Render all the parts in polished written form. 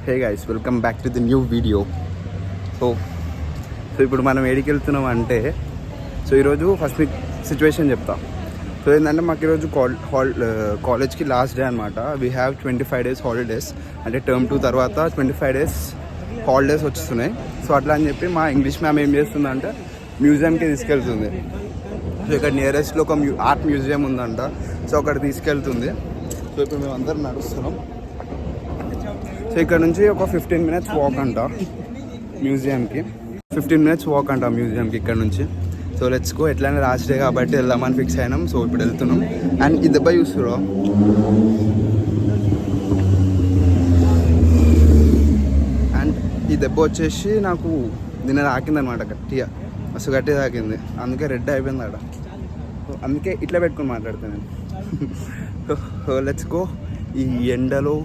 Hey guys, welcome back to the new video. So ఇప్పుడు మనం ఏడికి వెళ్తున్నాం అంటే, ఈరోజు ఫస్ట్ మీకు సిచ్యువేషన్ చెప్తా. సో ఏంటంటే మాకు ఈరోజు కాలేజ్కి లాస్ట్ డే అనమాట. వీ హ్యావ్ 25 days హాలిడేస్, అంటే టర్మ్ 2 తర్వాత 25 days హాలిడేస్ వస్తున్నాయి. సో అట్లా అని చెప్పి మా ఇంగ్లీష్ మ్యామ్ ఏం చేస్తుందంటే మ్యూజియంకి తీసుకెళ్తుంది. సో ఇక్కడ నియరెస్ట్లో ఒక ఆర్ట్ మ్యూజియం ఉందంట. సో అక్కడ తీసుకెళ్తుంది. సో ఇప్పుడు మేము అందరం నడుస్తున్నాం. సో ఇక్కడ నుంచి ఒక 15 minutes వాక్ అంట మ్యూజియంకి. 15 minutes వాక్ అంట మ్యూజియంకి ఇక్కడ నుంచి. So let's go. ఎట్లయినా లాస్ట్ డే కాబట్టి వెళ్దామని ఫిక్స్ అయినాం. సో ఇప్పుడు వెళ్తున్నాం. అండ్ ఈ దెబ్బ చూస్తురా, అండ్ ఈ దెబ్బ వచ్చేసి నాకు నిన్న తాకిందనమాట, గట్టిగా, మస్తు గట్టిగా తాకింది. అందుకే రెడ్ అయిపోయింది అక్కడ. సో అందుకే ఇట్లా పెట్టుకుని మాట్లాడతాను నేను. So let's go. ఈ ఎండలో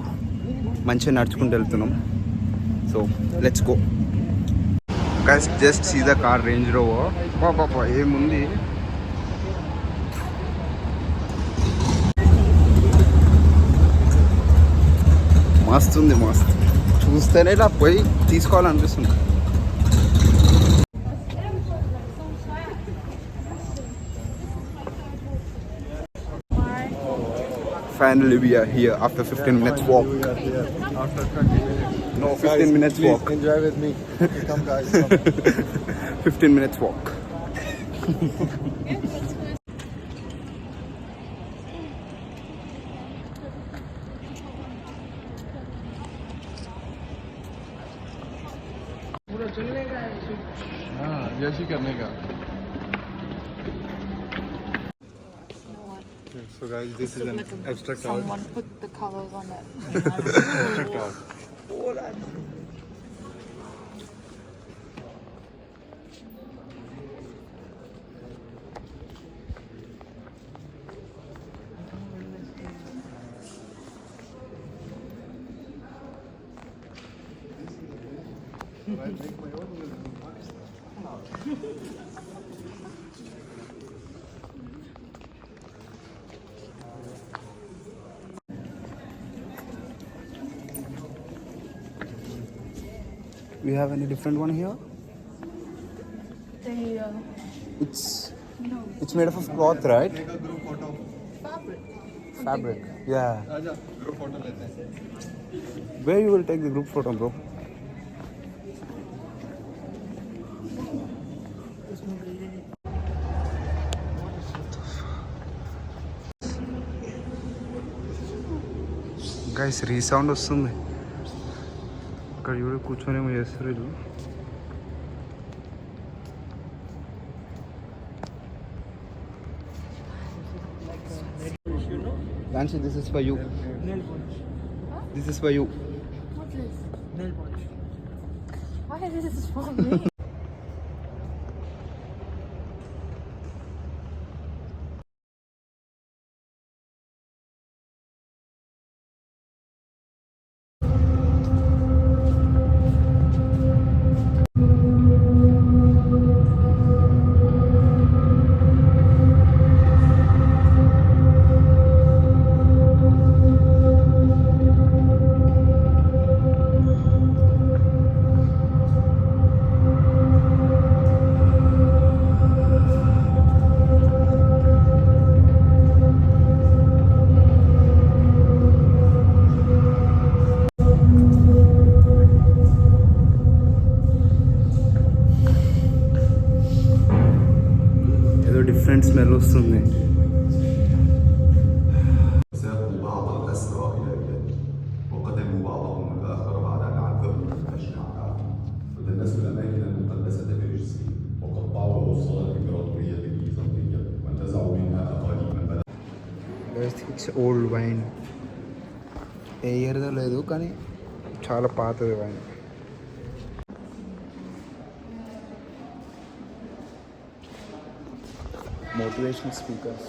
మంచిగా నడుచుకుంటూ వెళ్తున్నాం. So let's go guys. Just see the car, Range Rover. పాపా ఏముంది. మస్తు ఉంది, మస్తు. చూస్తేనే ఇలా పోయి తీసుకోవాలనిపిస్తుంది. Finally we are here after 15 minutes walk. After 20 minutes. No, 15 minutes Please walk. enjoy with me. Come guys. 15 minutes walk. हाँ, जैसी करने का. So guys, this is an abstract art. Someone put the colors on it. Abstract art. We have any different one here? They, It's made of cloth, right? Take a group photo. Fabric. Yeah. आजा, group photo लेते हैं. Where you will take the group photo, bro? Guys, resound వస్తుంది. ఇక్కడ చూడ కూర్చొనేమో చేస్తారు వీళ్ళు. Nancy, this is for you. Nail polish. This is for you. what's this? Nail polish. Why is this for me? Different smell వస్తుంది. ساقوا بعض الأسرى إلى اليد وقدموا بعضهم الآخر بعد أن عذبوا أشنعها ودنسوا الأماكن المقدسة برجسهم وقطعوا أوصال الإمبراطورية البيزنطية وانتزعوا منها أقاليم البلد. It's old wine. ఏ ఇయర్దో లేదు కానీ చాలా పాతది wine. Motivational speakers.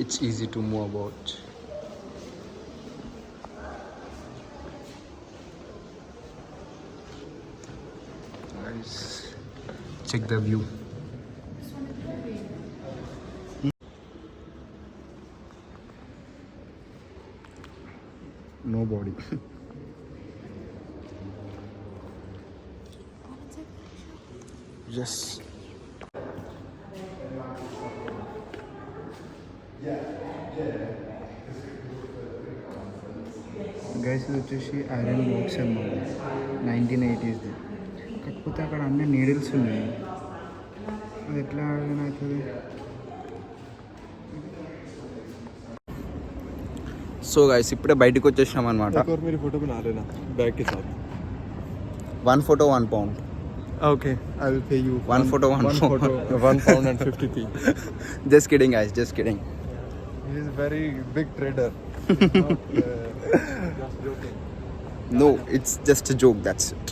It's easy to move about. Guys, check the view. Nobody. Yes. Guys ఇది వచ్చేసి iron box అన్నమాట, 1980s. కాకపోతే అక్కడ అన్ని నీడిల్స్ ఉన్నాయి, అది ఎట్లా అవుతుంది. సో గైస్ ఇప్పుడే బయటకు వచ్చేసినాం అనమాట. एक और मेरी फोटो बना लेना बैग के साथ. 1 photo 1 pound. Okay, I will pay you. 1 photo 1 1 pound. photo 1 pound and 50p. Just kidding guys, just kidding. He is very big trader. Just joking. No, it's just a joke, that's it.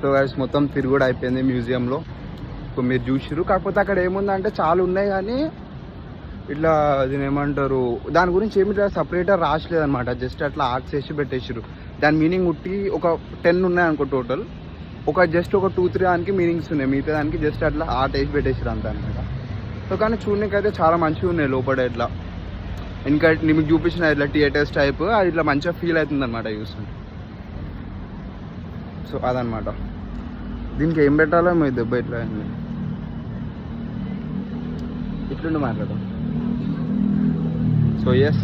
So guys మొత్తం తిరుగుడు అయిపోయింది మ్యూజియంలో. ఇప్పుడు మీరు చూసిరు, కాకపోతే అక్కడ ఏముందంటే చాలా ఉన్నాయి కానీ ఇట్లా దీని ఏమంటారు, దాని గురించి ఏమి సపరేట్గా రాసలేదు అనమాట. జస్ట్ అట్లా ఆర్ట్స్ వేసి పెట్టేసారు. దాని మీనింగ్ ఉట్టి ఒక 10 ఉన్నాయి అనుకో టోటల్. జస్ట్ ఒక 2-3 దానికి మీనింగ్స్ ఉన్నాయి, మిగతా దానికి జస్ట్ అట్లా ఆర్ట్ వేసి పెట్టేసారు అంత అనమాట. సో కానీ చూడడానికి అయితే చాలా మంచిగా ఉన్నాయి లోపల. ఇట్లా ఇంకా మీకు చూపించిన ఇట్లా థియేటర్స్ టైప్, అది ఇట్లా మంచిగా ఫీల్ అవుతుంది అనమాట చూస్తుంటే. సో అదనమాట. దీనికి ఏం పెట్టాలో మీ దెబ్బ ఇట్లా అయింది. ఇట్లుండి మాట్లాడదాం. సో ఎస్,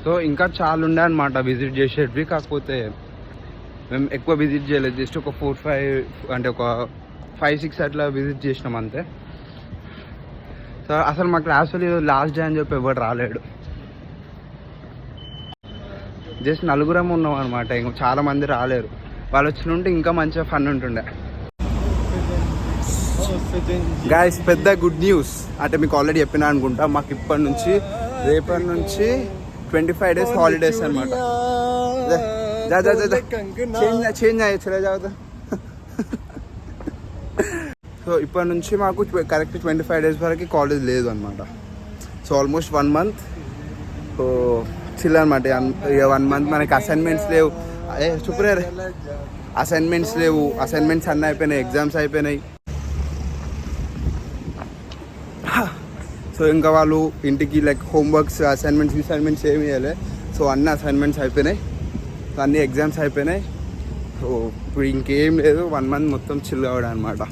సో ఇంకా చాలా ఉండే అనమాట విజిట్ చేసేటివి. కాకపోతే మేము ఎక్కువ విజిట్ చేయలేదు, జస్ట్ ఒక 4-5 అంటే ఒక 5-6 అట్లా విజిట్ చేసినాం అంతే. సో అసలు మా క్లాస్లో లాస్ట్ డే అని చెప్పి ఎవరు రాలేడు, జస్ట్ నలుగురం ఉన్నాం అనమాట. ఇంకా చాలా మంది రాలేరు, వాళ్ళు వచ్చి ఉంటే ఇంకా మంచిగా ఫన్ ఉంటుండే. గాయస్ పెద్ద గుడ్ న్యూస్ అంటే మీకు ఆల్రెడీ చెప్పినా అనుకుంటా, మాకు ఇప్పటి నుంచి రేపటి నుంచి 25 days హాలిడేస్ అనమాట. చేంజ్ అయ్యే జాగ్రత్త. సో ఇప్పటి నుంచి మాకు కరెక్ట్ 25 days వరకు కాలేజ్ లేదు అనమాట. So almost 1 month so chill అనమాట. ఇక 1 month మనకి అసైన్మెంట్స్ లేవు, చూపురే అసైన్మెంట్స్ లేవు. అసైన్మెంట్స్ అన్నీ అయిపోయినాయి, ఎగ్జామ్స్ అయిపోయినాయి. సో ఇంకా వాళ్ళు ఇంటికి లైక్ హోంవర్క్స్ అసైన్మెంట్స్ ఏమి వేయలే. సో అన్ని అసైన్మెంట్స్ అయిపోయినాయి, అన్ని ఎగ్జామ్స్ అయిపోయినాయి. సో ఇప్పుడు ఇంకేం లేదు, 1 month మొత్తం చిల్ అవ్వడం అనమాట.